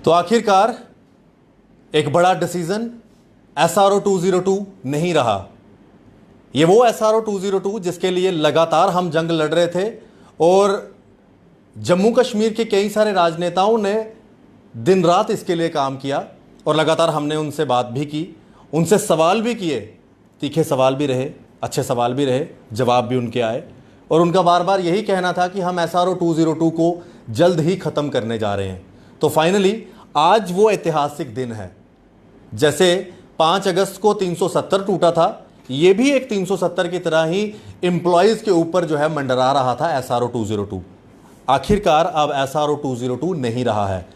तो आखिरकार एक बड़ा डिसीजन SRO 202 नहीं रहा। ये वो SRO 202 जिसके लिए लगातार हम जंग लड़ रहे थे और जम्मू कश्मीर के कई सारे राजनेताओं ने दिन रात इसके लिए काम किया और लगातार हमने उनसे बात भी की, उनसे सवाल भी किए, तीखे सवाल भी रहे, अच्छे सवाल भी रहे, जवाब भी उनके आए और उनका बार बार यही कहना था कि हम SRO 202 को जल्द ही ख़त्म करने जा रहे हैं। तो फाइनली आज वो ऐतिहासिक दिन है। जैसे 5 अगस्त को 370 टूटा था, ये भी एक 370 की तरह ही एम्प्लॉयज़ के ऊपर जो है मंडरा रहा था SRO 202। आखिरकार अब SRO 202 नहीं रहा है।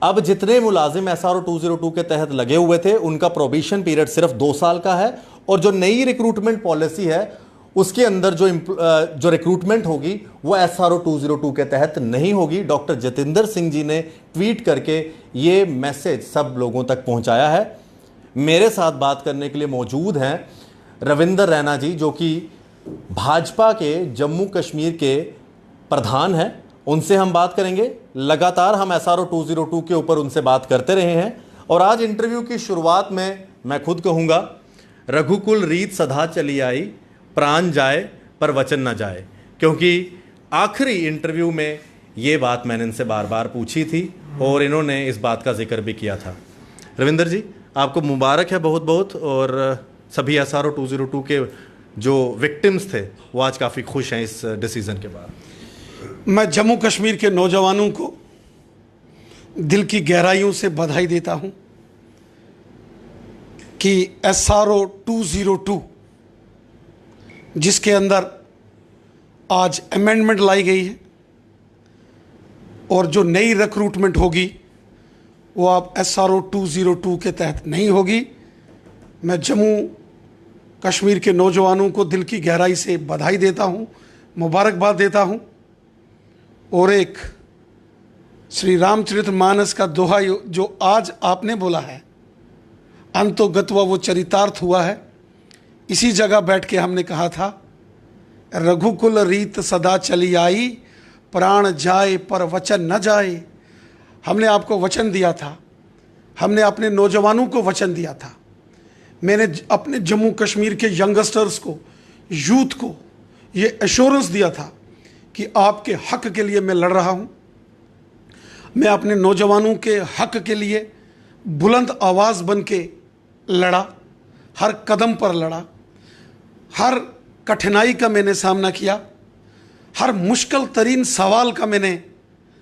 अब जितने मुलाजिम SRO 202 के तहत लगे हुए थे उनका प्रोबेशन पीरियड सिर्फ 2 साल का है और जो नई रिक्रूटमेंट पॉलिसी है उसके अंदर जो रिक्रूटमेंट होगी वो SRO 202 के तहत नहीं होगी। डॉक्टर जतिंदर सिंह जी ने ट्वीट करके ये मैसेज सब लोगों तक पहुंचाया है। मेरे साथ बात करने के लिए मौजूद हैं रविंदर रैना जी, जो कि भाजपा के जम्मू कश्मीर के प्रधान हैं। उनसे हम बात करेंगे। लगातार हम SRO 202 के ऊपर उनसे बात करते रहे हैं और आज इंटरव्यू की शुरुआत में मैं खुद कहूँगा, रघुकुल रीत सदा चली आई, प्राण जाए पर वचन न जाए, क्योंकि आखिरी इंटरव्यू में ये बात मैंने इनसे बार बार पूछी थी और इन्होंने इस बात का जिक्र भी किया था। रविंदर जी, आपको मुबारक है बहुत बहुत, और सभी SRO 202 के जो विक्टिम्स थे वो आज काफ़ी खुश हैं इस डिसीज़न के बाद। मैं जम्मू कश्मीर के नौजवानों को दिल की गहराइयों से बधाई देता हूं कि SRO 202 जिसके अंदर आज अमेंडमेंट लाई गई है और जो नई रिक्रूटमेंट होगी वो अब SRO 202 के तहत नहीं होगी। मैं जम्मू कश्मीर के नौजवानों को दिल की गहराई से बधाई देता हूं, मुबारकबाद देता हूं और एक श्री रामचरितमानस का दोहा जो आज आपने बोला है, अंतो गत्वा वो चरितार्थ हुआ है। इसी जगह बैठ के हमने कहा था, रघुकुल रीत सदा चली आई, प्राण जाए पर वचन न जाए। हमने आपको वचन दिया था, हमने अपने नौजवानों को वचन दिया था। मैंने अपने जम्मू कश्मीर के यंगस्टर्स को, यूथ को ये एश्योरेंस दिया था कि आपके हक के लिए मैं लड़ रहा हूँ। मैं अपने नौजवानों के हक के लिए बुलंद आवाज़ बन के लड़ा, हर कदम पर लड़ा, हर कठिनाई का मैंने सामना किया, हर मुश्किल तरीन सवाल का मैंने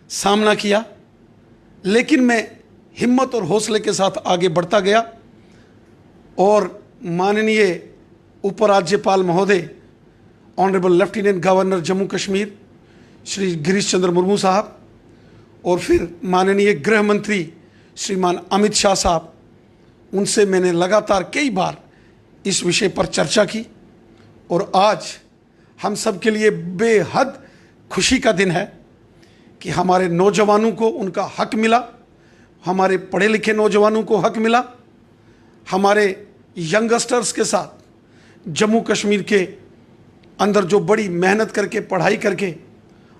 सामना किया, लेकिन मैं हिम्मत और हौसले के साथ आगे बढ़ता गया और माननीय उपराज्यपाल महोदय, honourable lieutenant governor Jammu Kashmir Shri Girish Chandra Murmu sahab और फिर माननीय गृह मंत्री श्रीमान अमित शाह साहब, उनसे मैंने लगातार कई बार इस विषय पर चर्चा की और आज हम सब के लिए बेहद खुशी का दिन है कि हमारे नौजवानों को उनका हक मिला, हमारे पढ़े लिखे नौजवानों को हक मिला। हमारे यंगस्टर्स के साथ जम्मू कश्मीर के अंदर जो बड़ी मेहनत करके पढ़ाई करके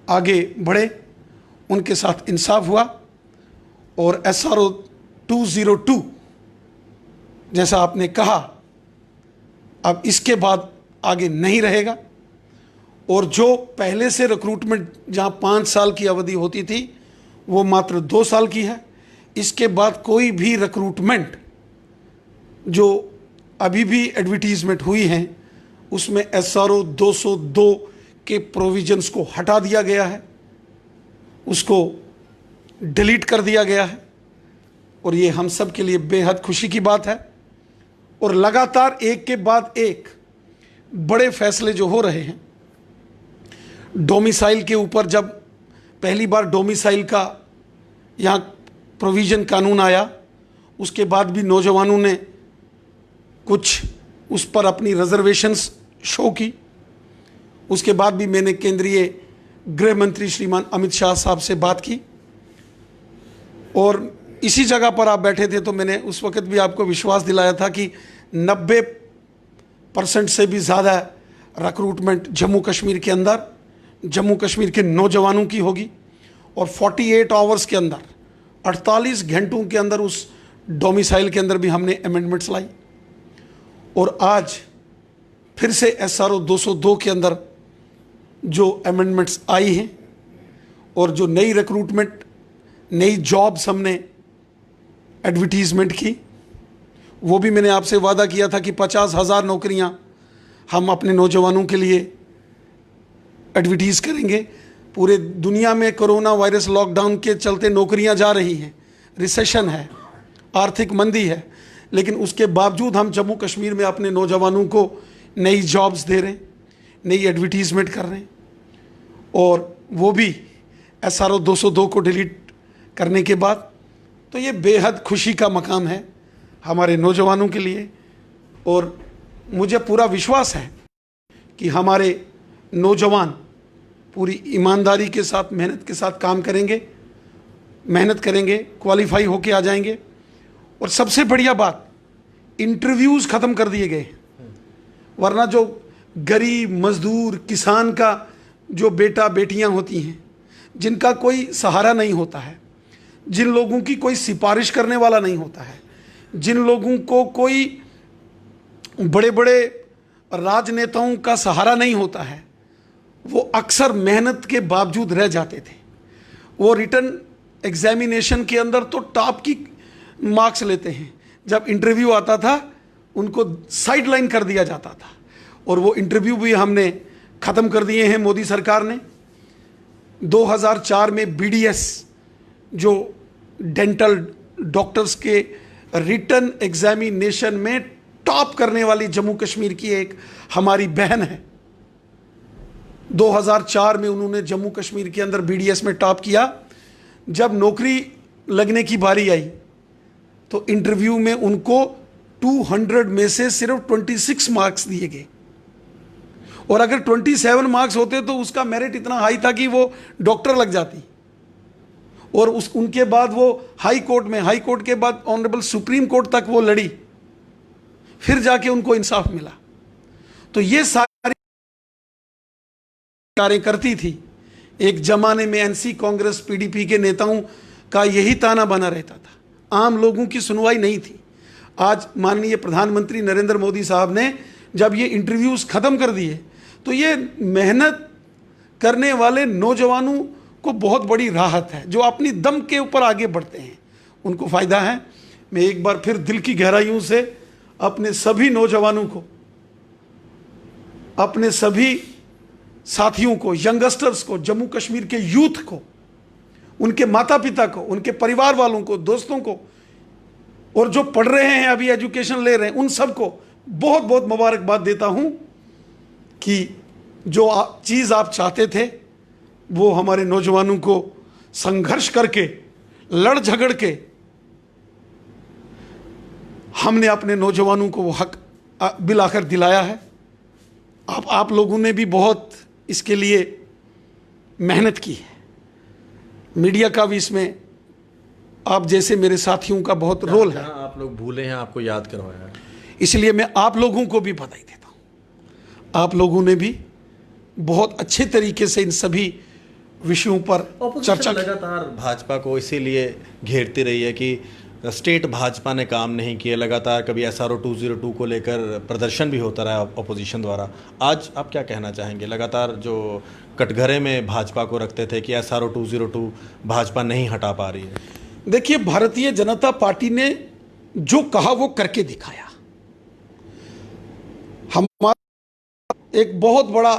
आगे बढ़े, उनके साथ इंसाफ हुआ और SRO 202 जैसा आपने कहा अब इसके बाद आगे नहीं रहेगा और जो पहले से रिक्रूटमेंट जहां 5 साल की अवधि होती थी वो मात्र 2 साल की है। इसके बाद कोई भी रिक्रूटमेंट जो अभी भी एडवर्टीजमेंट हुई हैं उसमें SRO 202 के प्रोविजंस को हटा दिया गया है, उसको डिलीट कर दिया गया है और ये हम सब के लिए बेहद खुशी की बात है। और लगातार एक के बाद एक बड़े फैसले जो हो रहे हैं, डोमिसाइल के ऊपर जब पहली बार डोमिसाइल का यहाँ प्रोविज़न कानून आया, उसके बाद भी नौजवानों ने कुछ उस पर अपनी रिजर्वेशंस शो की। उसके बाद भी मैंने केंद्रीय गृह मंत्री श्रीमान अमित शाह साहब से बात की और इसी जगह पर आप बैठे थे तो मैंने उस वक्त भी आपको विश्वास दिलाया था कि 90% से भी ज़्यादा रिक्रूटमेंट जम्मू कश्मीर के अंदर, जम्मू कश्मीर के नौजवानों की होगी और 48 आवर्स के अंदर 48 घंटों के अंदर उस डोमिसाइल के अंदर भी हमने अमेंडमेंट्स लाई और आज फिर से SRO 202 के अंदर जो अमेंडमेंट्स आई हैं और जो नई रिक्रूटमेंट, नई जॉब्स हमने एडवर्टीजमेंट की, वो भी मैंने आपसे वादा किया था कि 50,000 नौकरियां हम अपने नौजवानों के लिए एडवर्टीज़ करेंगे। पूरे दुनिया में कोरोना वायरस लॉकडाउन के चलते नौकरियां जा रही हैं, रिसेशन है, आर्थिक मंदी है, लेकिन उसके बावजूद हम जम्मू कश्मीर में अपने नौजवानों को नई जॉब्स दे रहे हैं, नई एडवर्टीजमेंट कर रहे हैं। और वो भी SRO 202 को डिलीट करने के बाद, तो ये बेहद खुशी का मकाम है हमारे नौजवानों के लिए। और मुझे पूरा विश्वास है कि हमारे नौजवान पूरी ईमानदारी के साथ, मेहनत के साथ काम करेंगे, मेहनत करेंगे, क्वालिफाई होके आ जाएंगे। और सबसे बढ़िया बात, इंटरव्यूज़ ख़त्म कर दिए गए, वरना जो गरीब मजदूर किसान का जो बेटा बेटियां होती हैं, जिनका कोई सहारा नहीं होता है, जिन लोगों की कोई सिफारिश करने वाला नहीं होता है, जिन लोगों को कोई बड़े बड़े राजनेताओं का सहारा नहीं होता है, वो अक्सर मेहनत के बावजूद रह जाते थे। वो रिटन एग्जामिनेशन के अंदर तो टॉप की मार्क्स लेते हैं, जब इंटरव्यू आता था उनको साइडलाइन कर दिया जाता था। और वो इंटरव्यू भी हमने ख़त्म कर दिए हैं मोदी सरकार ने। 2004 में BDS जो डेंटल डॉक्टर्स के रिटन एग्जामिनेशन में टॉप करने वाली जम्मू कश्मीर की एक हमारी बहन है, 2004 में उन्होंने जम्मू कश्मीर के अंदर BDS में टॉप किया। जब नौकरी लगने की बारी आई तो इंटरव्यू में उनको 200 में से सिर्फ 26 मार्क्स दिए गए, और अगर 27 मार्क्स होते तो उसका मेरिट इतना हाई था कि वो डॉक्टर लग जाती। और उनके बाद वो हाई कोर्ट में, हाई कोर्ट के बाद ऑनरेबल सुप्रीम कोर्ट तक वो लड़ी, फिर जाके उनको इंसाफ मिला। तो ये सारी कार्य करती थी। एक जमाने में NC कांग्रेस PDP के नेताओं का यही ताना बना रहता था, आम लोगों की सुनवाई नहीं थी। आज माननीय प्रधानमंत्री नरेंद्र मोदी साहब ने जब ये इंटरव्यूज खत्म कर दिए, तो ये मेहनत करने वाले नौजवानों को बहुत बड़ी राहत है, जो अपनी दम के ऊपर आगे बढ़ते हैं, उनको फ़ायदा है। मैं एक बार फिर दिल की गहराइयों से अपने सभी नौजवानों को, अपने सभी साथियों को, यंगस्टर्स को, जम्मू कश्मीर के यूथ को, उनके माता पिता को, उनके परिवार वालों को, दोस्तों को, और जो पढ़ रहे हैं अभी एजुकेशन ले रहे हैं, उन सबको बहुत बहुत मुबारकबाद देता हूं कि जो चीज़ आप चाहते थे वो हमारे नौजवानों को संघर्ष करके, लड़ झगड़ के, हमने अपने नौजवानों को वो हक बिल आखिर दिलाया है। आप लोगों ने भी बहुत इसके लिए मेहनत की है। मीडिया का भी इसमें आप जैसे मेरे साथियों का बहुत रोल है। आप लोग भूले हैं, आपको याद करवाया है, इसलिए मैं आप लोगों को भी बधाई देता हूं। आप लोगों ने भी बहुत अच्छे तरीके से इन सभी विषयों पर चर्चा की। लगातार भाजपा को इसीलिए घेरती रही है कि स्टेट भाजपा ने काम नहीं किए। लगातार कभी SRO 202 को लेकर प्रदर्शन भी होता रहा अपोजिशन द्वारा। आज आप क्या कहना चाहेंगे? लगातार जो कटघरे में भाजपा को रखते थे कि SRO 202 भाजपा नहीं हटा पा रही है। देखिए, भारतीय जनता पार्टी ने जो कहा वो करके दिखाया। हमारा एक बहुत बड़ा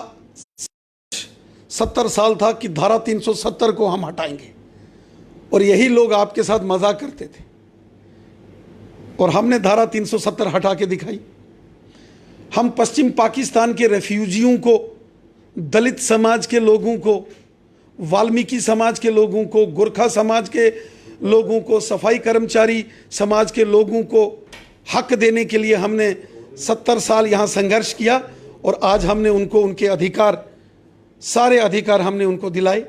70 साल था कि धारा 370 को हम हटाएंगे, और यही लोग आपके साथ मजाक करते थे, और हमने धारा 370 हटा के दिखाई। हम पश्चिम पाकिस्तान के रेफ्यूजियों को, दलित समाज के लोगों को, वाल्मीकि समाज के लोगों को, गोरखा समाज के लोगों को, सफाई कर्मचारी समाज के लोगों को हक देने के लिए हमने 70 साल यहाँ संघर्ष किया, और आज हमने उनको उनके अधिकार, सारे अधिकार हमने उनको दिलाए।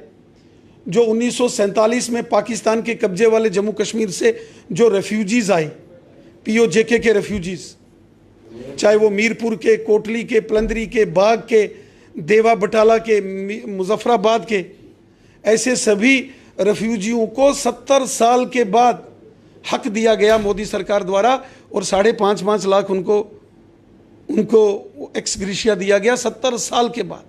जो 1947 में पाकिस्तान के कब्जे वाले जम्मू कश्मीर से जो रेफ्यूजीज़ आए, POJK के रेफ्यूजीज़, चाहे वो मीरपुर के, कोटली के, पलंदरी के, बाग के, देवा बटाला के, मुजफ्फराबाद के, ऐसे सभी रेफ्यूजियों को 70 साल के बाद हक दिया गया मोदी सरकार द्वारा, और 5.5 लाख उनको एक्स ग्रेशिया दिया गया 70 साल के बाद।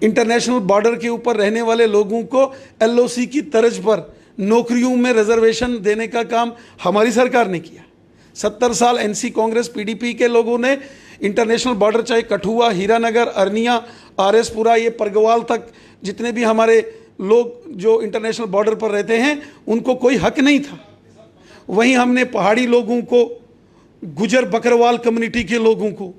इंटरनेशनल बॉर्डर के ऊपर रहने वाले लोगों को एलओसी की तर्ज पर नौकरियों में रिजर्वेशन देने का काम हमारी सरकार ने किया। 70 साल एनसी कांग्रेस पीडीपी के लोगों ने इंटरनेशनल बॉर्डर, चाहे कठुआ, हीरानगर, अरनिया, आरएसपुरा, ये परगवाल तक जितने भी हमारे लोग जो इंटरनेशनल बॉर्डर पर रहते हैं, उनको कोई हक नहीं था। वहीं हमने पहाड़ी लोगों को, गुजर बकरवाल कम्युनिटी के लोगों को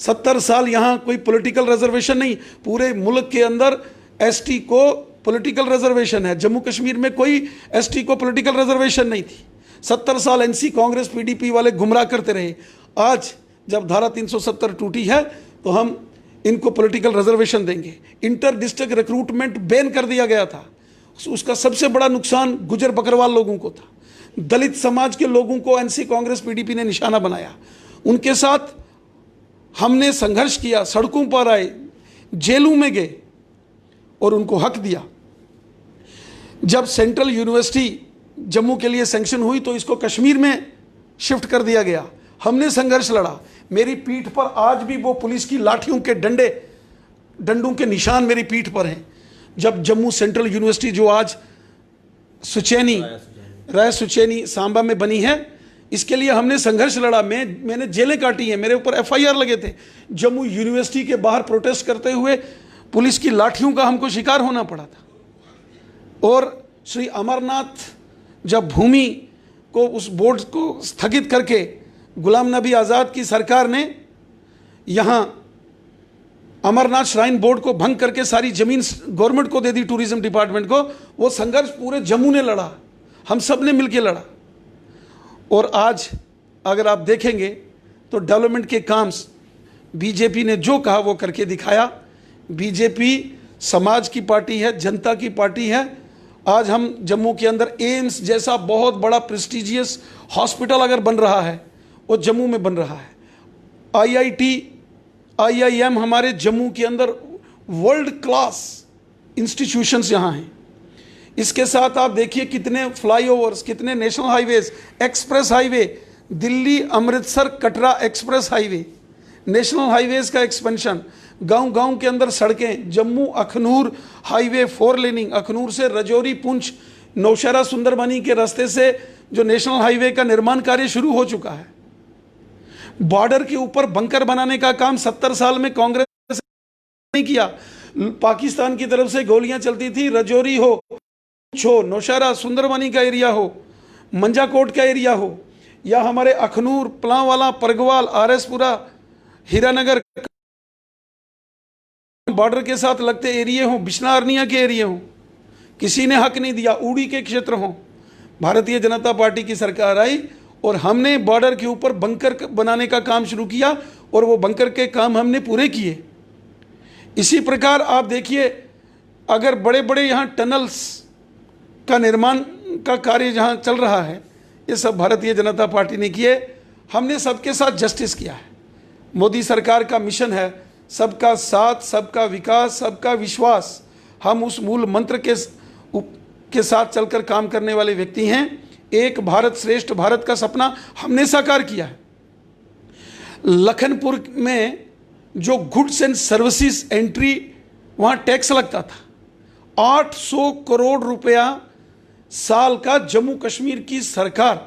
70 साल यहाँ कोई पॉलिटिकल रिजर्वेशन नहीं। पूरे मुल्क के अंदर एसटी को पॉलिटिकल रिजर्वेशन है, जम्मू कश्मीर में कोई एसटी को पॉलिटिकल रिजर्वेशन नहीं थी। 70 साल एनसी कांग्रेस पीडीपी वाले गुमराह करते रहे। आज जब धारा 370 टूटी है तो हम इनको पॉलिटिकल रिजर्वेशन देंगे। इंटर डिस्ट्रिक्ट रिक्रूटमेंट बैन कर दिया गया था, उसका सबसे बड़ा नुकसान गुजर बकरवाल लोगों को था। दलित समाज के लोगों को एनसी कांग्रेस पीडीपी ने निशाना बनाया, उनके साथ हमने संघर्ष किया, सड़कों पर आए, जेलों में गए और उनको हक दिया। जब सेंट्रल यूनिवर्सिटी जम्मू के लिए सैंक्शन हुई तो इसको कश्मीर में शिफ्ट कर दिया गया, हमने संघर्ष लड़ा। मेरी पीठ पर आज भी वो पुलिस की लाठियों के डंडों के निशान मेरी पीठ पर हैं। जब जम्मू सेंट्रल यूनिवर्सिटी जो आज राय सुचैनी सांबा में बनी है, इसके लिए हमने संघर्ष लड़ा। मैंने जेलें काटी हैं, मेरे ऊपर एफआईआर लगे थे। जम्मू यूनिवर्सिटी के बाहर प्रोटेस्ट करते हुए पुलिस की लाठियों का हमको शिकार होना पड़ा था। और श्री अमरनाथ जब भूमि को, उस बोर्ड को स्थगित करके गुलाम नबी आज़ाद की सरकार ने यहाँ अमरनाथ श्राइन बोर्ड को भंग करके सारी जमीन गवर्नमेंट को दे दी, टूरिज्म डिपार्टमेंट को। वो संघर्ष पूरे जम्मू ने लड़ा, हम सब ने मिलकर लड़ा। और आज अगर आप देखेंगे तो डेवलपमेंट के काम बीजेपी ने जो कहा वो करके दिखाया। बीजेपी समाज की पार्टी है, जनता की पार्टी है। आज हम जम्मू के अंदर एम्स जैसा बहुत बड़ा प्रेस्टिजियस हॉस्पिटल अगर बन रहा है, वो जम्मू में बन रहा है। आईआईटी, आईआईएम हमारे जम्मू के अंदर वर्ल्ड क्लास इंस्टीट्यूशंस यहाँ हैं। इसके साथ आप देखिए कितने फ्लाईओवर्स, कितने national highways, express highway, Delhi Amritsar Katra express highway, national highways का एक्सपेंशन, गांव-गांव के अंदर सड़कें, जम्मू अखनूर हाईवे 4 लेनिंग, अखनूर से रजौरी, पुंछ, नौशहरा, सुंदरबनी के रास्ते से जो नेशनल हाईवे का निर्माण कार्य शुरू हो चुका है। बॉर्डर के ऊपर बंकर बनाने का काम 70 साल में कांग्रेस ने नहीं किया। पाकिस्तान की तरफ से गोलियां चलती थी, रजौरी हो, नौशहरा, सुंदरबनी का एरिया हो, मंजाकोट का एरिया हो, या हमारे अखनूर, पलांवाला, परगवाल, आरएसपुरा, हीरानगर बॉर्डर के साथ लगते एरिया हो, बिश्ना अरनिया के एरिया हो, किसी ने हक नहीं दिया। उड़ी के क्षेत्र हो, भारतीय जनता पार्टी की सरकार आई और हमने बॉर्डर के ऊपर बंकर बनाने का काम शुरू किया और वो बंकर के काम हमने पूरे किए। इसी प्रकार आप देखिए, अगर बड़े बड़े यहाँ टनल्स का निर्माण का कार्य जहाँ चल रहा है, ये सब भारतीय जनता पार्टी ने किए। हमने सबके साथ जस्टिस किया है। मोदी सरकार का मिशन है सबका साथ, सबका विकास, सबका विश्वास। हम उस मूल मंत्र के साथ चलकर काम करने वाले व्यक्ति हैं। एक भारत श्रेष्ठ भारत का सपना हमने साकार किया है। लखनपुर में जो गुड्स एंड सर्विसेज एंट्री, वहाँ टैक्स लगता था 800 करोड़ रुपया साल का। जम्मू कश्मीर की सरकार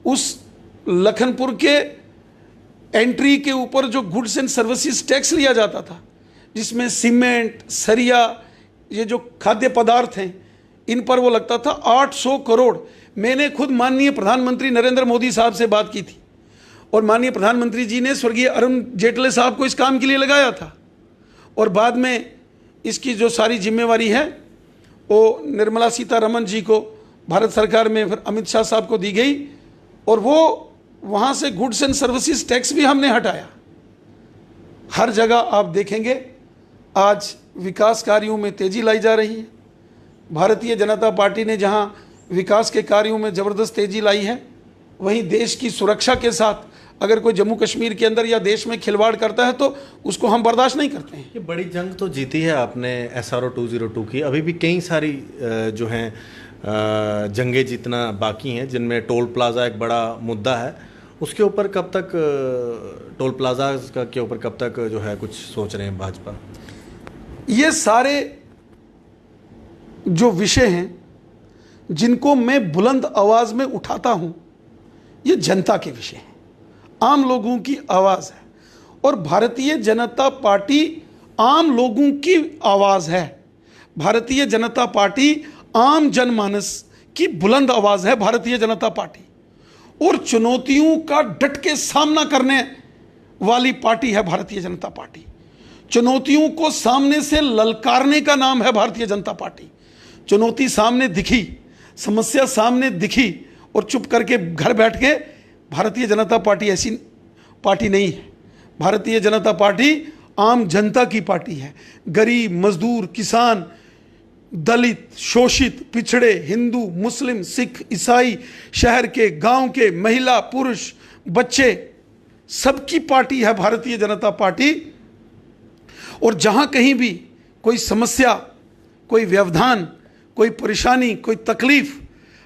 उस लखनपुर के एंट्री के ऊपर जो गुड्स एंड सर्विसेज टैक्स लिया जाता था, जिसमें सीमेंट, सरिया, ये जो खाद्य पदार्थ हैं, इन पर वो लगता था 800 करोड़। मैंने खुद माननीय प्रधानमंत्री नरेंद्र मोदी साहब से बात की थी और माननीय प्रधानमंत्री जी ने स्वर्गीय अरुण जेटली साहब को इस काम के लिए लगाया था और बाद में इसकी जो सारी जिम्मेवारी है वो निर्मला सीतारमण जी को, भारत सरकार में फिर अमित शाह साहब को दी गई और वो वहाँ से गुड्स एंड सर्विसेज टैक्स भी हमने हटाया। हर जगह आप देखेंगे आज विकास कार्यों में तेजी लाई जा रही है। भारतीय जनता पार्टी ने जहाँ विकास के कार्यों में ज़बरदस्त तेजी लाई है, वहीं देश की सुरक्षा के साथ अगर कोई जम्मू कश्मीर के अंदर या देश में खिलवाड़ करता है तो उसको हम बर्दाश्त नहीं करते हैं। ये बड़ी जंग तो जीती है आपने SRO 202 की, अभी भी कई सारी जो हैं जंगें जीतना बाकी हैं, जिनमें टोल प्लाज़ा एक बड़ा मुद्दा है। उसके ऊपर कब तक टोल प्लाज़ा के ऊपर कब तक जो है कुछ सोच रहे हैं भाजपा? ये सारे जो विषय हैं जिनको मैं बुलंद आवाज़ में उठाता हूं, ये जनता के विषय हैं, आम लोगों की आवाज़ है। और भारतीय जनता पार्टी आम लोगों की आवाज़ है। भारतीय जनता पार्टी आम जनमानस की बुलंद आवाज़ है भारतीय जनता पार्टी, और चुनौतियों का डट के सामना करने वाली पार्टी है भारतीय जनता पार्टी। चुनौतियों को सामने से ललकारने का नाम है भारतीय जनता पार्टी। चुनौती सामने दिखी, समस्या सामने दिखी और चुप करके घर बैठ के, भारतीय जनता पार्टी ऐसी पार्टी नहीं है। भारतीय जनता पार्टी आम जनता की पार्टी है। गरीब, मजदूर, किसान, दलित, शोषित, पिछड़े, हिंदू, मुस्लिम, सिख, ईसाई, शहर के, गांव के, महिला, पुरुष, बच्चे, सबकी पार्टी है भारतीय जनता पार्टी। और जहां कहीं भी कोई समस्या, कोई व्यवधान, कोई परेशानी, कोई तकलीफ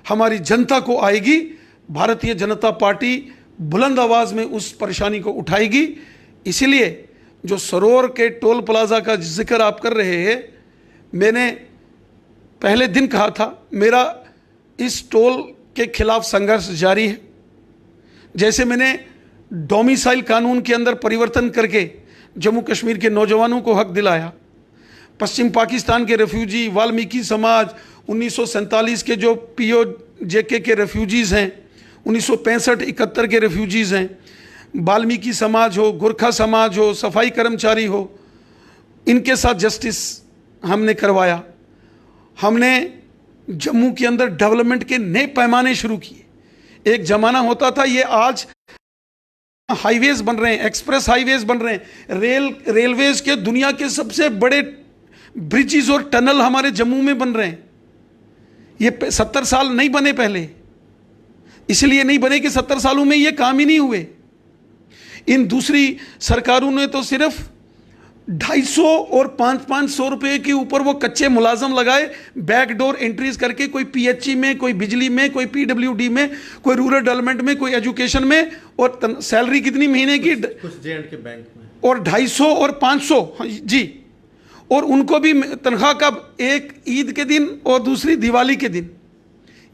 हमारी जनता को आएगी, भारतीय जनता पार्टी बुलंद आवाज़ में उस परेशानी को उठाएगी। इसीलिए जो सरोवर के टोल प्लाज़ा का जिक्र आप कर रहे हैं, मैंने पहले दिन कहा था मेरा इस टोल के खिलाफ संघर्ष जारी है। जैसे मैंने डोमिसाइल कानून के अंदर परिवर्तन करके जम्मू कश्मीर के नौजवानों को हक दिलाया, पश्चिम पाकिस्तान के रेफ्यूजी, वाल्मीकि समाज, 1947 के जो POJK के रेफ्यूजीज़ हैं, 1965-71 के रेफ्यूजीज़ हैं, वाल्मीकि समाज हो, गोरखा समाज हो, सफाई कर्मचारी हो, इनके साथ जस्टिस हमने करवाया। हमने जम्मू के अंदर डेवलपमेंट के नए पैमाने शुरू किए। एक ज़माना होता था, ये आज हाईवेज बन रहे हैं, एक्सप्रेस हाईवेज बन रहे हैं, रेलवेज के दुनिया के सबसे बड़े ब्रिजेस और टनल हमारे जम्मू में बन रहे हैं। ये 70 साल नहीं बने पहले, इसलिए नहीं बने कि 70 सालों में ये काम ही नहीं हुए। इन दूसरी सरकारों ने तो सिर्फ 250 और 500 रुपए के ऊपर वो कच्चे मुलाजम लगाए, बैकडोर एंट्रीज करके, कोई PHE में, कोई बिजली में, कोई PWD में, कोई रूरल डेवलपमेंट में, कोई एजुकेशन में, और सैलरी कितनी महीने की, कुछ J&K बैंक में, और 250 और 500 जी। और उनको भी तनख्वाह कब, एक ईद के दिन और दूसरी दिवाली के दिन।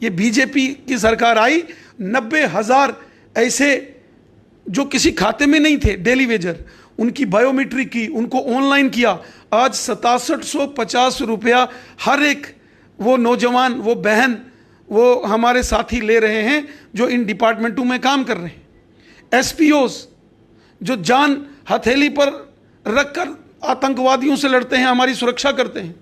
ये बीजेपी की सरकार आई, 90,000 ऐसे जो किसी खाते में नहीं थे डेली वेजर, उनकी बायोमेट्रिक की, उनको ऑनलाइन किया। आज 6750 रुपया हर एक वो नौजवान, वो बहन, वो हमारे साथी ले रहे हैं जो इन डिपार्टमेंटों में काम कर रहे हैं। SPOs जो जान हथेली पर रखकर आतंकवादियों से लड़ते हैं, हमारी सुरक्षा करते हैं,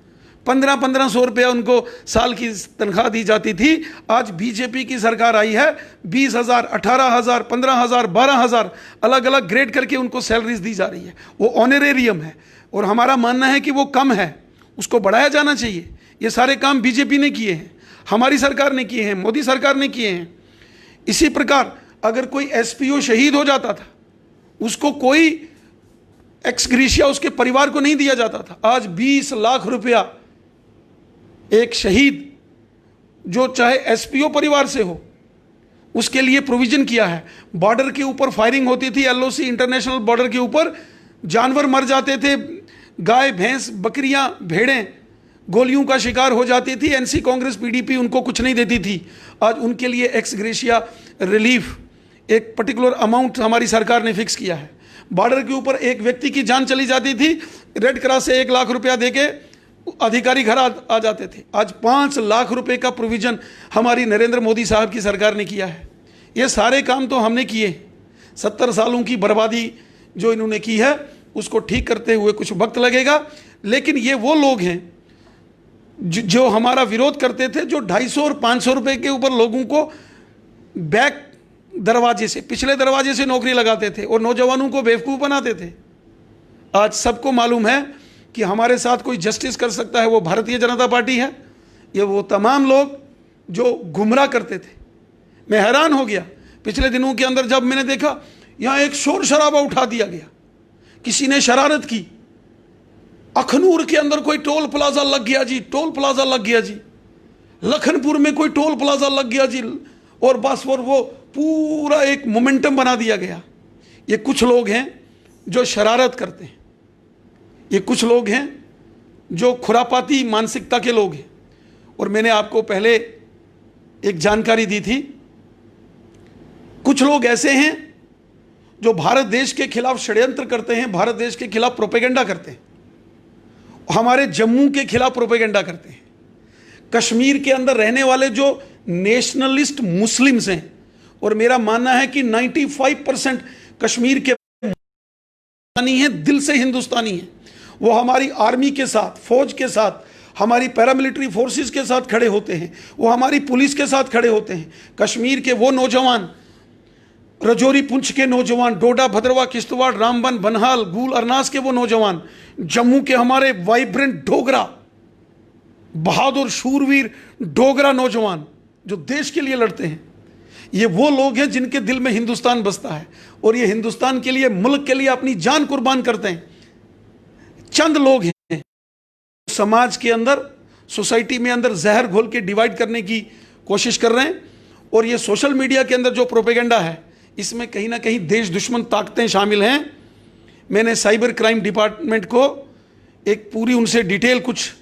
1500 रुपया उनको साल की तनख्वाह दी जाती थी। आज बीजेपी की सरकार आई है, 20,000, 18,000, 15,000, 12,000 अलग अलग ग्रेड करके उनको सैलरीज दी जा रही है। वो ऑनरेरियम है और हमारा मानना है कि वो कम है, उसको बढ़ाया जाना चाहिए। ये सारे काम बीजेपी ने किए हैं, हमारी सरकार ने किए हैं, मोदी सरकार ने किए हैं। इसी प्रकार अगर कोई SPO शहीद हो जाता था, उसको कोई एक्सग्रेशिया उसके परिवार को नहीं दिया जाता था। आज 20 लाख रुपया एक शहीद जो चाहे SPO परिवार से हो, उसके लिए प्रोविजन किया है। बॉर्डर के ऊपर फायरिंग होती थी, LOC इंटरनेशनल बॉर्डर के ऊपर जानवर मर जाते थे, गाय, भैंस, बकरियां, भेड़ें गोलियों का शिकार हो जाती थी। NC कांग्रेस PDP उनको कुछ नहीं देती थी। आज उनके लिए एक्सग्रेशिया रिलीफ एक पर्टिकुलर अमाउंट हमारी सरकार ने फिक्स किया है। बॉर्डर के ऊपर एक व्यक्ति की जान चली जाती थी, रेड क्रॉस से 1 लाख रुपया देके अधिकारी घर आ जाते थे। आज 5 लाख रुपए का प्रोविजन हमारी नरेंद्र मोदी साहब की सरकार ने किया है। ये सारे काम तो हमने किए। 70 सालों की बर्बादी जो इन्होंने की है उसको ठीक करते हुए कुछ वक्त लगेगा, लेकिन ये वो लोग हैं जो हमारा विरोध करते थे, जो 250 और 500 रुपए के ऊपर लोगों को बैक दरवाजे से, पिछले दरवाजे से नौकरी लगाते थे और नौजवानों को बेवकूफ़ बनाते थे। आज सबको मालूम है कि हमारे साथ कोई जस्टिस कर सकता है वो भारतीय जनता पार्टी है। ये वो तमाम लोग जो गुमराह करते थे। मैं हैरान हो गया पिछले दिनों के अंदर जब मैंने देखा यहां एक शोर शराबा उठा दिया गया, किसी ने शरारत की, अखनूर के अंदर कोई टोल प्लाजा लग गया जी, टोल प्लाजा लग गया जी, लखनपुर में कोई टोल प्लाजा लग गया जी, और बस और वो पूरा एक मोमेंटम बना दिया गया। ये कुछ लोग हैं जो शरारत करते हैं, ये कुछ लोग हैं जो खुरापाती मानसिकता के लोग हैं। और मैंने आपको पहले एक जानकारी दी थी, कुछ लोग ऐसे हैं जो भारत देश के खिलाफ षड्यंत्र करते हैं, भारत देश के खिलाफ प्रोपेगेंडा करते हैं, हमारे जम्मू के खिलाफ प्रोपेगेंडा करते हैं। कश्मीर के अंदर रहने वाले जो नेशनलिस्ट मुस्लिम्स हैं, और मेरा मानना है कि 95% कश्मीर के हिंदुस्तानी हैं, दिल से हिंदुस्तानी हैं, वो हमारी आर्मी के साथ, फौज के साथ, हमारी पैरामिलिट्री फोर्सेस के साथ खड़े होते हैं, वो हमारी पुलिस के साथ खड़े होते हैं। कश्मीर के वो नौजवान, रजौरी पुंछ के नौजवान, डोडा भद्रवा किश्तवाड़ रामबन बनहाल गूल अरनास के वो नौजवान, जम्मू के हमारे वाइब्रेंट डोगरा, बहादुर शूरवीर डोगरा नौजवान जो देश के लिए लड़ते हैं, ये वो लोग हैं जिनके दिल में हिंदुस्तान बसता है, और ये हिंदुस्तान के लिए, मुल्क के लिए अपनी जान कुर्बान करते हैं। चंद लोग हैं समाज के अंदर, सोसाइटी में अंदर जहर घोल के डिवाइड करने की कोशिश कर रहे हैं। और ये सोशल मीडिया के अंदर जो प्रोपेगेंडा है, इसमें कहीं ना कहीं देश दुश्मन ताकतें शामिल हैं। मैंने साइबर क्राइम डिपार्टमेंट को एक पूरी उनसे डिटेल कुछ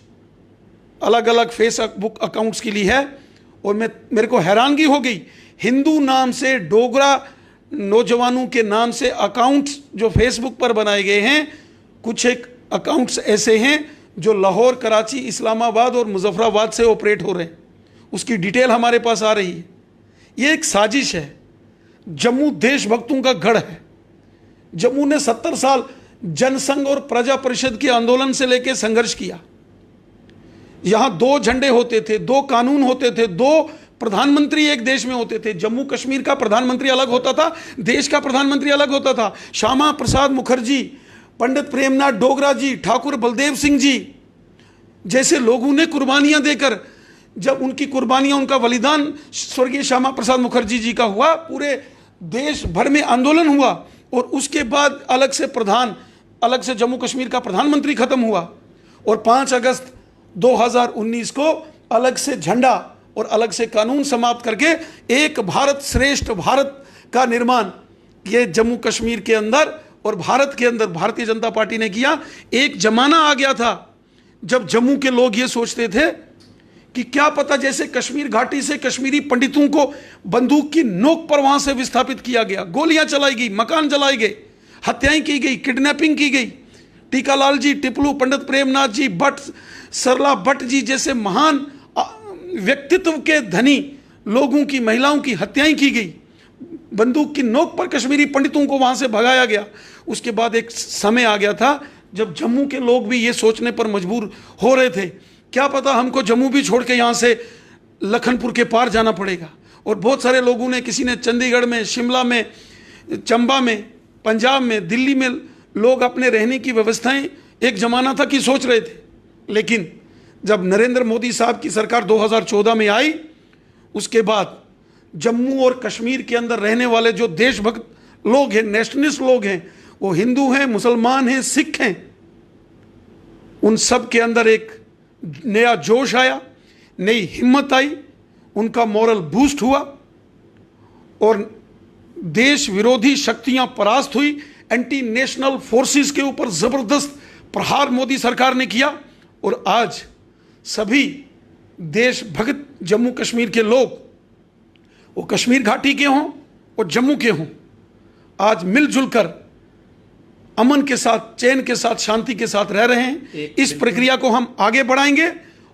अलग अलग फेसबुक अकाउंट्स की ली है, और मेरे को हैरानगी हो गई, हिंदू नाम से, डोगरा नौजवानों के नाम से अकाउंट्स जो फेसबुक पर बनाए गए हैं, कुछ एक अकाउंट्स ऐसे हैं जो लाहौर, कराची, इस्लामाबाद और मुजफ्फराबाद से ऑपरेट हो रहे हैं। उसकी डिटेल हमारे पास आ रही है। ये एक साजिश है। जम्मू देशभक्तों का गढ़ है। जम्मू ने 70 साल जनसंघ और प्रजा परिषद के आंदोलन से लेकर संघर्ष किया। यहां 2 झंडे होते थे, 2 कानून होते थे, 2 प्रधानमंत्री एक देश में होते थे। जम्मू कश्मीर का प्रधानमंत्री अलग होता था, देश का प्रधानमंत्री अलग होता था। श्यामा प्रसाद मुखर्जी, पंडित प्रेमनाथ डोगरा जी, ठाकुर बलदेव सिंह जी जैसे लोगों ने कुर्बानियां देकर, जब उनकी कुर्बानियां, उनका बलिदान स्वर्गीय श्यामा प्रसाद मुखर्जी जी का हुआ, पूरे देश भर में आंदोलन हुआ, और उसके बाद अलग से जम्मू कश्मीर का प्रधानमंत्री खत्म हुआ, और 5 अगस्त 2019 को अलग से झंडा और अलग से कानून समाप्त करके एक भारत श्रेष्ठ भारत का निर्माण ये जम्मू कश्मीर के अंदर और भारत के अंदर भारतीय जनता पार्टी ने किया। एक जमाना आ गया था जब जम्मू के लोग ये सोचते थे कि क्या पता, जैसे कश्मीर घाटी से कश्मीरी पंडितों को बंदूक की नोक पर वहां से विस्थापित किया गया, गोलियां चलाई गई, मकान जलाए गए, हत्याएं की गई, किडनैपिंग की गई। टीकालाल जी, टिपलू, पंडित प्रेमनाथ जी, भट्ट, सरला भट्ट जी जैसे महान व्यक्तित्व के धनी लोगों की, महिलाओं की हत्याएं की गई, बंदूक की नोक पर कश्मीरी पंडितों को वहां से भगाया गया। उसके बाद एक समय आ गया था जब जम्मू के लोग भी ये सोचने पर मजबूर हो रहे थे, क्या पता हमको जम्मू भी छोड़ के यहाँ से लखनपुर के पार जाना पड़ेगा। और बहुत सारे लोगों ने, किसी ने चंडीगढ़ में, शिमला में, चंबा में, पंजाब में, दिल्ली में लोग अपने रहने की व्यवस्थाएं एक जमाना था कि सोच रहे थे। लेकिन जब नरेंद्र मोदी साहब की सरकार 2014 में आई, उसके बाद जम्मू और कश्मीर के अंदर रहने वाले जो देशभक्त लोग हैं, नेशनलिस्ट लोग हैं, वो हिंदू हैं, मुसलमान हैं, सिख हैं, उन सब के अंदर एक नया जोश आया, नई हिम्मत आई, उनका मॉरल बूस्ट हुआ, और देश विरोधी शक्तियां परास्त हुई। एंटी नेशनल फोर्सेस के ऊपर जबरदस्त प्रहार मोदी सरकार ने किया, और आज सभी देशभक्त जम्मू कश्मीर के लोग, वो कश्मीर घाटी के हों और जम्मू के हों, आज मिलजुल कर अमन के साथ, चैन के साथ, शांति के साथ रह रहे हैं। इस प्रक्रिया को हम आगे बढ़ाएंगे,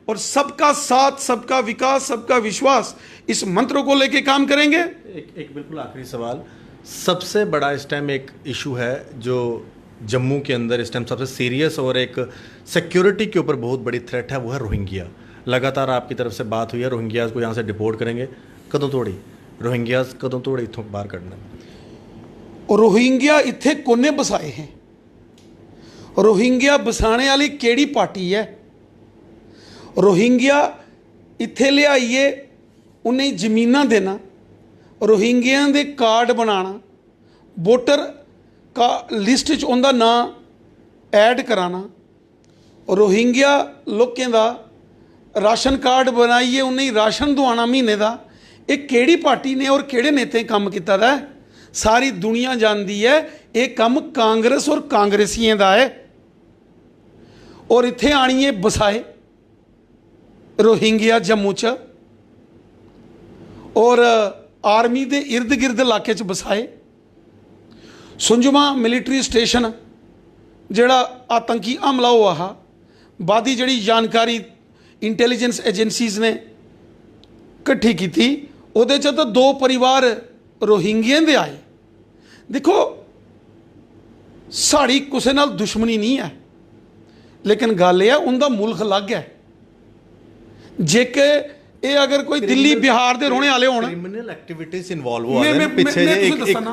और सबका साथ, सबका विकास, सबका विश्वास, इस मंत्र को लेके काम करेंगे। एक बिल्कुल आखिरी सवाल, सबसे बड़ा इस टाइम एक इशू है जो जम्मू के अंदर इस टाइम सबसे सीरियस और एक सिक्योरिटी के ऊपर बहुत बड़ी थ्रेट है, वो है रोहिंग्या। लगातार आपकी तरफ से बात हुई है, रोहिंग्याज को यहाँ से डिपोर्ट करेंगे, कदों तोड़ी रोहिंग्याज कदों तोड़ी इथों बाहर कढ़ना। रोहिंग्या इत्थे कोने बसाए हैं। रोहिंग्या बसाने वाली केड़ी पार्टी है? रोहिंग्या इत्थे लियाइए, उन्हें जमीना देना, रोहिंग्या दे कार्ड बनाना, वोटर का लिस्ट च उनका नाम ऐड कराना, रोहिंग्या लोगों का राशन कार्ड बनाइए उन्हें राशन दवाना महीने का, ये केड़ी पार्टी ने और केड़े नेते काम किया है? सारी दुनिया जानती है ये काम कांग्रेस और कांग्रेसियों का है। और इत्थे आनिए बसाए रोहिंग्या जम्मू च, और आर्मी के इर्द गिर्द इलाके च बसाए। सुंजमा मिलिट्री स्टेशन जिहड़ा आतंकी हमला हुआ हा, बादी जिहड़ी जानकारी इंटैलीजेंस एजेंसीज ने इकट्ठी की थी, उहदे च तो 2 परिवार रोहिंग्या दे आए। देखो साड़ी किसी नाल दुश्मनी नहीं है, लेकिन गल यह उनका मुल्क अलग है। जे के ये अगर कोई दिल्ली बिहार के रोने वाले होण, क्रिमिनल एक्टिविटीज इन्वॉल्व हो रहे हैं। पिछे जे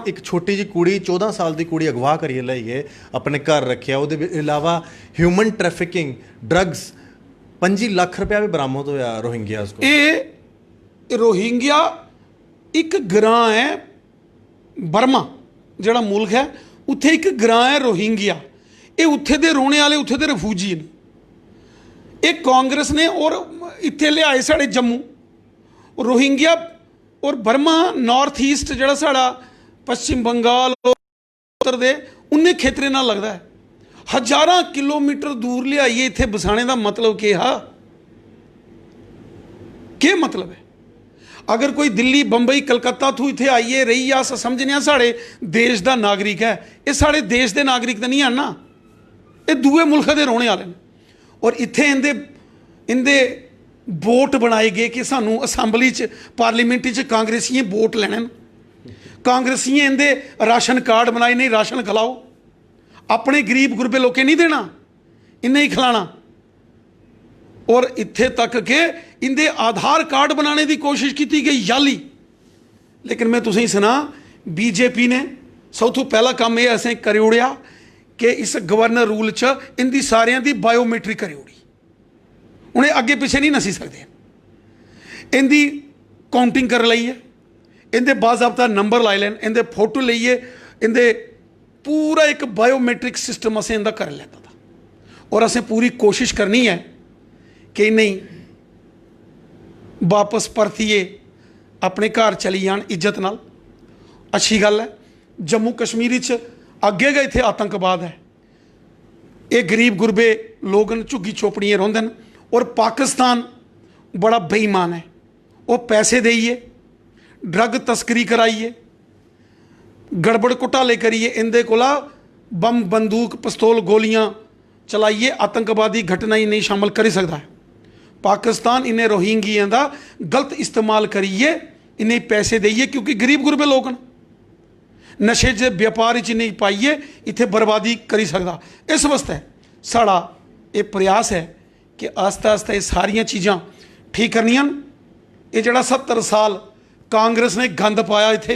एक छोटी जी कुड़ी 14 साल की कुड़ी अगवा करिए लाइए अपने घर रखिया, उहदे इलावा ह्यूमन ट्रैफिकिंग, ड्रग्स, 25 लाख रुपया भी बरामद होया रोहिंग्यास को। ये रोहिंग्या एक ग्रां है, बर्मा जिहड़ा मुल्क है उत्थे एक ग्रां है रोहिंग्या। ये उत्थे दे रोने वाले उत्थे दे रिफ्यूजी ने। ये कांग्रेस ने और इत्थे लियाए साढ़े जम्मू। रोहिंग्या और बर्मा नॉर्थ ईस्ट जिहड़ा साड़ा पश्चिम बंगाल उत्तर दे उन्ने खेतरे नाल लगदा है। हज़ारां किलोमीटर दूर लियाइए इत्थे बसाने का मतलब क्या मतलब है? अगर कोई दिल्ली बंबई कलकत्ता थू इत्थे आइए रही आ समझने साढ़े देश का नागरिक है, ये साढ़े देश के नागरिक तो नहीं है ना, ये दूए मुल्क के रोने वाले हैं। और इत्थे इंदे वोट बनाए गए कि सानू असैम्बली च पार्लीमेंट च कांग्रेसियें वोट लेने, कांग्रेसियें इंदे राशन कार्ड बनाए, नहीं राशन खिलाओ, अपने गरीब गुरबे लोकें नहीं देना, इन्हें ही खिलाना। और इत्थे तक के इंदे आधार कार्ड बनाने की कोशिश की गई याली। लेकिन मैं तुसें सुना बीजेपी ने सब तो पहला काम ये असें करी उड़िया कि इस गवर्नर रूल च इंदी सारियां दी बायोमेट्रिक करी उड़ी, उन्हें अगे पिछे नहीं नसी सकते। इंदी काउंटिंग कर ली है, इंदे बाज़ाब्ता नंबर लाई लैन, इंदे फोटो लेइए, इंदे पूरा एक बायोमेट्रिक सिस्टम असें इंदा कर लेता था। और असें पूरी कोशिश करनी है कि नहीं वापस परतिए अपने घर चली जान इज्जत नाल। अच्छी गल है। जम्मू कश्मीर अगे गए इत्थे आतंकवाद है, ये गरीब गुरबे लोग झुग्गी चोपड़ियाँ रौंदे न। और पाकिस्तान बड़ा बेईमान है, वो पैसे देइए, ड्रग तस्करी कराइए, गड़बड़ घोटाले करिए, इंदे कोला बम बंदूक पिस्तौल गोलियां चलाइए, आतंकवादी घटना ही नहीं शामिल कर सकता है। पाकिस्तान इन्हें रोहिंग्या का गलत इस्तेमाल करिए, इन्हें पैसे देइए, क्योंकि गरीब गुरबे लोग न, नशे च व्यापार च नहीं पाइए, इत्थे बर्बादी करी सकता। इस वास्ते साड़ा ये प्रयास है कि आस्ता आस्ता ये सारियां चीज़ां ठीक करनियां। ये जड़ा 70 साल कांग्रेस ने गंद पाया, इत्थे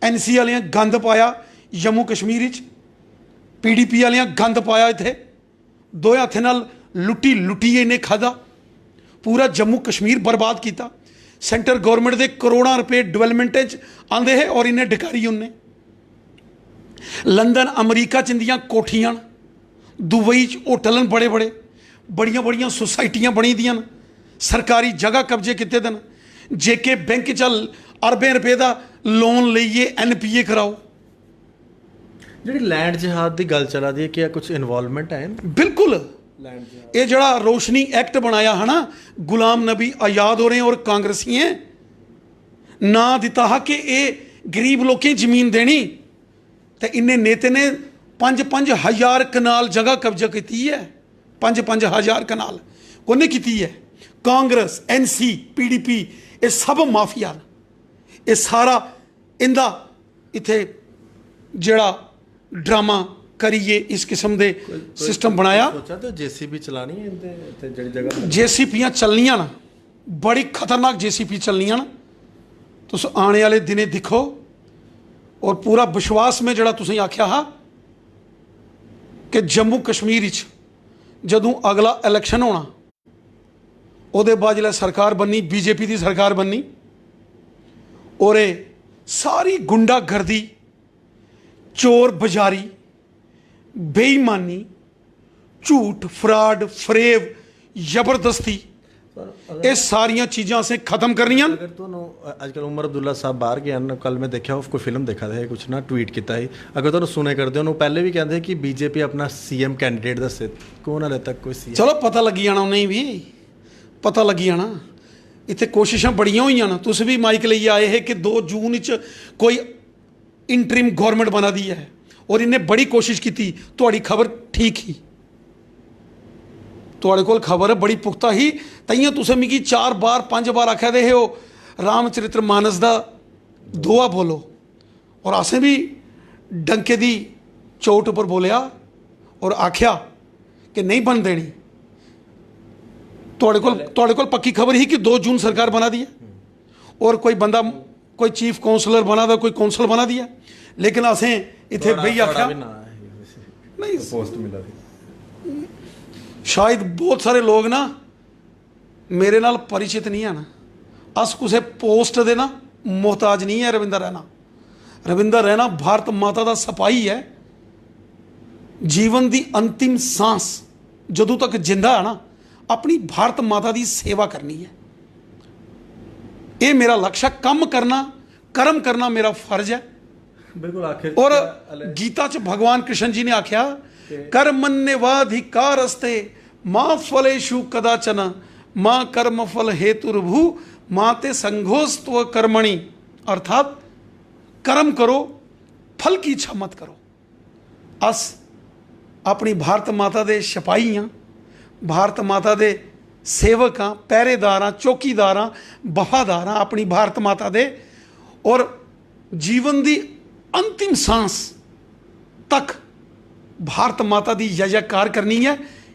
NC वालियां गंद पाया, जम्मू कश्मीर PDP वालियां गंद पाया, इत्थे दो हत्थ नाल लुटी लुटिए इन्हें खादा, पूरा जम्मू कश्मीर बर्बाद किया। सेंटर गौरमेंट के करोड़ों रुपए डिवेलपमेंट आते हैं और इन्हें डिकारी उन्हें। लंदन अमरीका च इंदियां कोठियां, दुबई च होटल बड़े बड़े, बड़िया बड़िया सोसाइटियां बनी दियां, सरकारी जगह कब्जे किते दन। JK बैंक च अरबें रुपए का लोन लीए NPA कराओ। जी लैंड जिहाद की गल चला दी है, क्या कुछ इन्वॉल्वमेंट है? बिल्कुल। ये जड़ा रोशनी एक्ट बनाया है ना, गुलाम नबी आज़ाद हो रहे हैं और कांग्रेसियों ना दिता हा कि ये गरीब लोगों जमीन देनी, तो इन्हें नेते ने 5-5 हज़ार कनाल जगह कब्जा की है। 5-5 हज़ार कनाल कोने की है। कांग्रेस NC PDP ये सब माफिया, ये सारा इंदा इत्थे जड़ा ड्रामा करिए इस किस्म के सिस्टम बनाया। सोचा तो JCB चलानी है जगह, JCPयां चलनियां ना, बड़ी खतरनाक JCP चलनियां ना। तुस आने वाले दिने दिखो। और पूरा विश्वास में जड़ा तुसें आख्या हा कि जम्मू कश्मीर जदों अगला इलैक्शन होना, उहदे बाद जिसलै सरकार बननी, BJP की सरकार बननी, और सारी गुंडागर्दी ਚੋਰ ਬਜ਼ਾਰੀ, ਬੇਈਮਾਨੀ, ਝੂਠ, ਫਰਾਡ, ਫਰੇਬ, ਜ਼ਬਰਦਸਤੀ, ਇਹ ਸਾਰੀਆਂ ਚੀਜ਼ਾਂ ਅਸੀਂ ਖਤਮ ਕਰਨੀਆਂ। अगर ਤੁਹਾਨੂੰ ਅੱਜਕੱਲ ਉਮਰ ਅਬਦੁੱਲਾ ਸਾਹਿਬ ਬਾਹਰ ਗਏ ਹਨ, ਕੱਲ ਮੈਂ ਦੇਖਿਆ ਉਹ ਕੋਈ ਫਿਲਮ ਦੇਖਾ था कुछ ना ट्वीट ਕੀਤਾ ਸੀ, ਅਗਰ ਤੁਹਾਨੂੰ ਸੁਣੇ ਕਰਦੇ ਉਹਨੂੰ ਪਹਿਲੇ ਵੀ ਕਹਿੰਦੇ ਕਿ ਬੀਜੇਪੀ ਆਪਣਾ ਸੀਐਮ ਕੈਂਡੀਡੇਟ ਦੱਸੇ, ਕੌਣ ਹਾਲੇ ਤੱਕ ਕੋਈ ਸੀਐਮ। ਚਲੋ ਪਤਾ ਲੱਗੀ ਜਾਣਾ, ਉਹਨੇ ਵੀ ਪਤਾ ਲੱਗੀ ਜਾਣਾ। ਇੱਥੇ ਕੋਸ਼ਿਸ਼ਾਂ ਬੜੀਆਂ ਹੋਈਆਂ ਨਾ, ਤੁਸੀਂ ਵੀ ਮਾਈਕ ਲਈ ਆਏ ਹੈ ਕਿ 2 ਜੂਨ ਵਿੱਚ ਕੋਈ ਇੰਟਰਿਮ ਗਵਰਨਮੈਂਟ ਬਣਾ ਦੀ ਹੈ, ਔਰ ਇਹਨੇ ਬੜੀ ਕੋਸ਼ਿਸ਼ ਕੀਤੀ। ਤੁਹਾਡੀ ਖਬਰ ਠੀਕ ਹੀ, ਤੁਹਾਡੇ ਕੋਲ ਖਬਰ ਬੜੀ ਪੁਖਤਾ ਹੀ, ਤਾਈਆਂ ਤੁਸੀਂ ਮਿਗੀ 4 ਬਾਰ 5 ਬਾਰ ਆਖਿਆ ਦੇ ਹੋ ਰਾਮਚਰਿਤਰ ਮਾਨਸ ਦਾ दोहा बोलो, और असें भी डंके दी चोट पर बोलिया और आख्या कि नहीं बन देनी। तुहाडे कोल पक्की खबर ही कि 2 जून सरकार बना दी है, और कोई बंदा कोई चीफ काउंसलर बना दा, कोई काउंसल बना दिया, लेकिन असें इत्थे बही आख्या नहीं, पोस्ट मिला थी। शायद बहुत सारे लोग ना मेरे नाल परिचित नहीं है ना, अस किसी पोस्ट दे ना मोहताज नहीं है। रविंदर रैना भारत माता का सिपाही है। जीवन की अंतिम सांस जदों तक जिंदा है ना, अपनी भारत माता की सेवा करनी है। ये मेरा लक्ष्य, कम करना, कर्म करना मेरा फर्ज है। बिल्कुल आखिर और गीता च भगवान कृष्ण जी ने आख्या कर्मण्यवाधिकारस्ते मां फलेषु कदाचन मां कर्म फल हेतुर्भु माते संघोस्त्व कर्मणि, अर्थात कर्म करो, फल की इच्छा मत करो। अस अपनी भारत माता दे सिपाही हाँ, भारत माता दे सेवक हाँ, पहरेदार हाँ, चौकीदार हाँ, वफादार हाँ अपनी भारत माता दे, और जीवन की अंतिम सांस तक भारत माता की जय जयकार करनी है।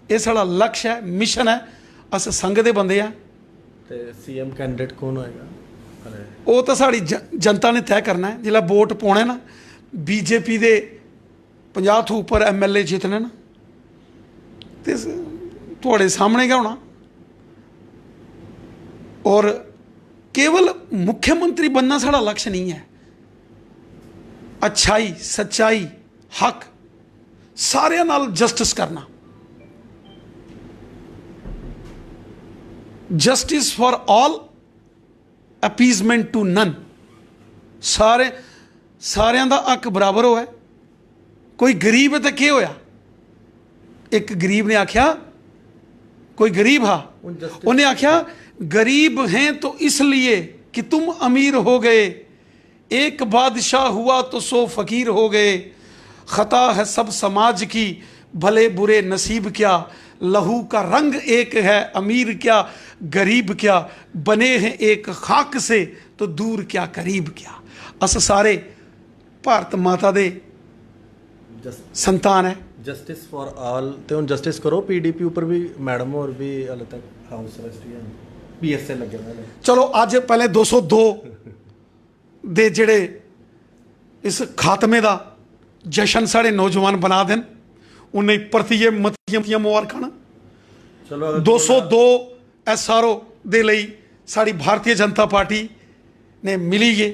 ये साड़ा लक्ष्य है, मिशन है। अस संघ दे बंदे हैं। ਤੇ ਸੀਐਮ ਕੈਂਡੀਡੇਟ ਕੌਣ ਹੋਏਗਾ? ਉਹ ਤਾਂ ਸਾਡੀ ਜਨਤਾ ਨੇ ਤੈਅ ਕਰਨਾ ਹੈ। ਜਿਹੜਾ ਵੋਟ ਪਾਉਣਾ ਨਾ, ਬੀਜੇਪੀ ਦੇ 50 ਤੋਂ ਉੱਪਰ ਐਮਐਲਏ ਜਿੱਤਣੇ ਨਾ, ਤੇ ਤੁਹਾਡੇ ਸਾਹਮਣੇ क्या होना, और केवल मुख्यमंत्री बनना साड़ा लक्ष्य नहीं है। अच्छाई, सच्चाई, हक, सारे नाल जस्टिस करना, justice for all, appeasement to none. सारिਆਂ ਦਾ हक बराबर होए। कोई गरीब है तो क्या होया? एक गरीब ने आख्या, कोई गरीब हा, उन्हें आख्या गरीब हैं तो इसलिए कि तुम अमीर हो गए, एक बादशाह हुआ तो 100 फकीर हो गए, खता है सब समाज की, भले बुरे नसीब क्या, लहू का रंग एक है, अमीर क्या गरीब क्या, बने हैं एक खाक से तो दूर क्या करीब क्या। अस सारे भारत माता दे संतान है। जस्टिस फॉर ऑल ਤੇ ਹੁਣ ਜਸਟਿਸ ਕਰੋ। ਪੀਡੀਪੀ ਉੱਪਰ ਵੀ ਮੈਡਮ ਹੋਰ ਵੀ ਹਾਲੇ ਤੱਕ ਹਾਊਸ ਅਰੈਸਟ ਹੀ ਹਨ, ਪੀਐਸਏ ਲੱਗੇ ਹੋਏ ਨੇ। चलो ਅੱਜ ਪਹਿਲੇ 202 ਦੇ ਜਿਹੜੇ ਇਸ ਖਾਤਮੇ ਦਾ ਜਸ਼ਨ ਸਾਡੇ ਨੌਜਵਾਨ ਬਣਾ ਦੇਣ, ਉਹਨੇ ਪ੍ਰਤੀਏ ਮਤੀਆਂ ਮੁਬਾਰਕਾਂ। ਚਲੋ 202 SRO ਦੇ ਲਈ ਸਾਡੀ ਭਾਰਤੀ ਜਨਤਾ ਪਾਰਟੀ ਨੇ ਮਿਲੀ ਕੇ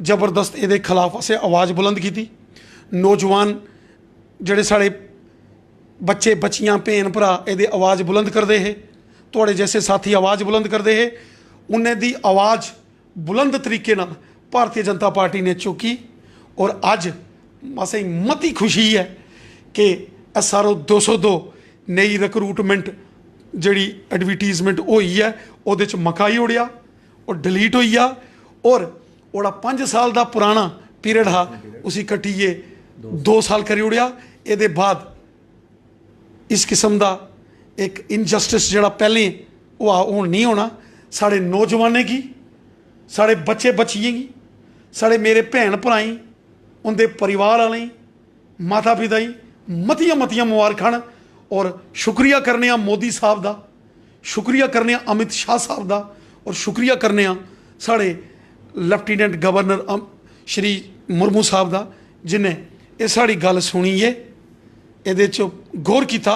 ਜ਼ਬਰਦਸਤ ਇਹਦੇ ਖਿਲਾਫ ਅਸੀਂ ਆਵਾਜ਼ ਬੁਲੰਦ ਕੀਤੀ। ਨੌਜਵਾਨ ਜਿਹੜੇ ਸਾਡੇ ਬੱਚੇ ਬੱਚੀਆਂ ਭੈਣ ਭਰਾ ਇਹਦੇ ਆਵਾਜ਼ ਬੁਲੰਦ ਕਰਦੇ ਹੈ, ਤੁਹਾਡੇ ਜੈਸੇ ਸਾਥੀ ਆਵਾਜ਼ ਬੁਲੰਦ ਕਰਦੇ ਹੈ, ਉਹਨੇ ਦੀ ਆਵਾਜ਼ ਬੁਲੰਦ ਤਰੀਕੇ ਨਾਲ ਭਾਰਤੀ ਜਨਤਾ ਪਾਰਟੀ ਨੇ ਚੁੱਕੀ। ਔਰ ਅੱਜ ਅਸੀਂ ਮਤੀ ਖੁਸ਼ੀ ਹੈ ਕਿ SRO 202 ਨਈ ਰਿਕਰੂਟਮੈਂਟ ਜਿਹੜੀ ਐਡਵਰਟੀਜ਼ਮੈਂਟ ਹੋਈ ਹੈ ਉਹਦੇ ਚ ਮਕਾਈ ਉੜਿਆ, ਉਹ ਡਿਲੀਟ ਹੋਈ ਆ, ਔਰ ਉਹਦਾ 5 ਸਾਲ ਦਾ ਪੁਰਾਣਾ ਪੀਰੀਅਡ हा उसी कटिए 2 साल करी उड़िया। ये बाद इस किस्म का एक इनजस्टिस जोड़ा पहले वो नहीं होना। साढ़े नौजवानों की, साढ़े बच्चे बच्चियां की, साढ़े मेरे भैन भराई, उनके परिवार वाले, माता पिता मतियां मतियां मुबारखां। और शुक्रिया करने मोदी साहब का, शुक्रिया करने अमित शाह साहब का, और शुक्रिया करने साढ़े लैफ्टीनेंट गवर्नर श्री मुर्मू साहब का, जिन्हें ये साड़ी गल सुनी है, ये गौर किया,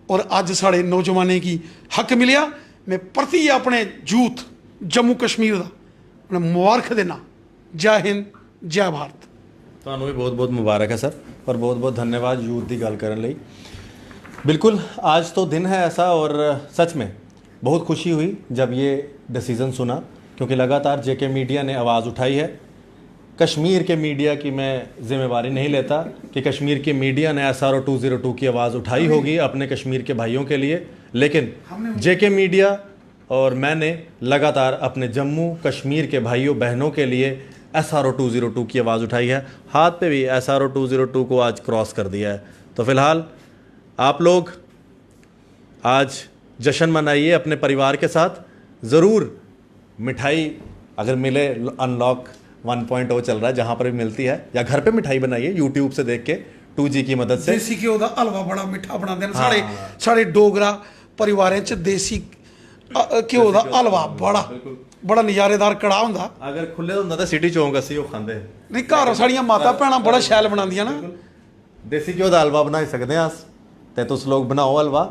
और अज साढ़े नौजवानों की हक मिलिया। मैं प्रति अपने यूथ जम्मू कश्मीर का मुबारक देना। जय हिंद, जय भारत। ਤੁਹਾਨੂੰ भी बहुत बहुत मुबारक है सर और बहुत बहुत धन्यवाद यूथ की गल करने ਲਈ। बिल्कुल आज तो दिन है ऐसा और सच में बहुत खुशी हुई जब ये डिसीज़न सुना, क्योंकि लगातार जेके मीडिया ने आवाज़ उठाई है। कश्मीर के मीडिया की मैं जिम्मेवारी नहीं लेता कि कश्मीर के मीडिया ने SRO 202 की आवाज़ उठाई होगी अपने कश्मीर के भाइयों के लिए, लेकिन जेके मीडिया और मैंने लगातार अपने जम्मू कश्मीर के भाइयों बहनों के लिए SRO 202 की आवाज़ उठाई है। हाथ पे भी SRO 202 को आज क्रॉस कर दिया है। तो फिलहाल आप लोग आज जश्न मनाइए अपने परिवार के साथ। ज़रूर मिठाई अगर मिले, अनलॉक 1.0 चल रहा है जहाँ पर भी मिलती है, या घर पे मिठाई बनाइए यूट्यूब से देख के 2G की मदद से। देसी घ्यो का हलवा बड़ा मिठा बनाते हैं साढ़े साढ़े डोगरा परिवारें च देसी घ्यो का हलवा बड़ा नज़ारेदार कड़ा हुंदा। अगर खुले हुंदा तो सिटी चौंक असी वो खांदे नहीं, घर साड़ियां माता भैणां बड़ा शैल बनांदियां ना। देसी घ्यो का हलवा बनाई सकते हैं अस, ते तुस लोग बनाओ हलवा,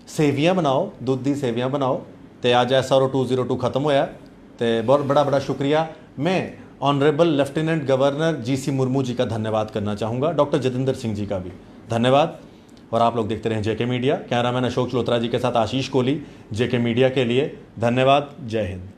सेवियां बनाओ, दुध दी सेवियां बनाओ। ते अज SRO 202 खत्म होया, ते बहुत बड़ा बड़ा शुक्रिया। मैं honourable lieutenant governor GC Murmu ji का धन्यवाद करना चाहूँगा, डॉक्टर जितेंद्र सिंह जी का भी धन्यवाद। और आप लोग देखते रहें जेके मीडिया। कैमरामैन अशोक चलोत्रा जी के साथ आशीष कोहली, जेके मीडिया के लिए धन्यवाद। जय हिंद।